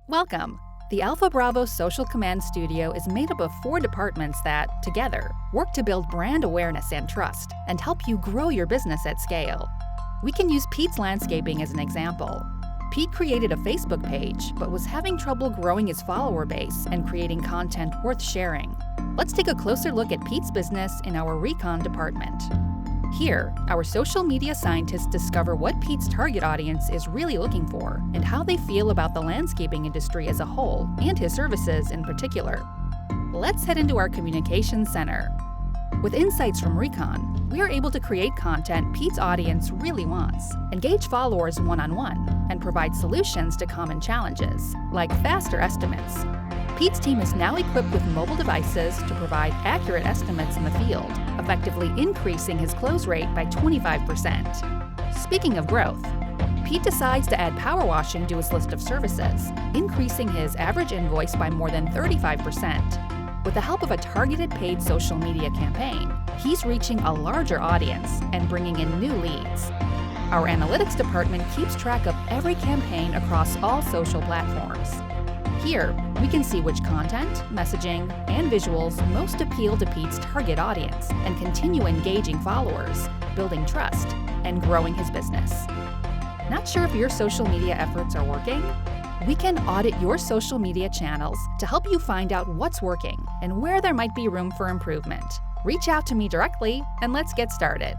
Welcome! The Alpha Bravo Social Command Studio is made up of 4 departments that, together, work to build brand awareness and trust and help you grow your business at scale. We can use Pete's Landscaping as an example. Pete created a Facebook page, but was having trouble growing his follower base and creating content worth sharing. Let's take a closer look at Pete's business in our Recon department. Here, our social media scientists discover what Pete's target audience is really looking for and how they feel about the landscaping industry as a whole and his services in particular. Let's head into our communications center. With insights from Recon, we are able to create content Pete's audience really wants, engage followers one-on-one, and provide solutions to common challenges, like faster estimates. Pete's team is now equipped with mobile devices to provide accurate estimates in the field, effectively increasing his close rate by 25%. Speaking of growth, Pete decides to add power washing to his list of services, increasing his average invoice by more than 35%. With the help of a targeted paid social media campaign, he's reaching a larger audience and bringing in new leads. Our analytics department keeps track of every campaign across all social platforms. Here, we can see which content, messaging, and visuals most appeal to Pete's target audience and continue engaging followers, building trust, and growing his business. Not sure if your social media efforts are working? We can audit your social media channels to help you find out what's working and where there might be room for improvement. Reach out to me directly and let's get started.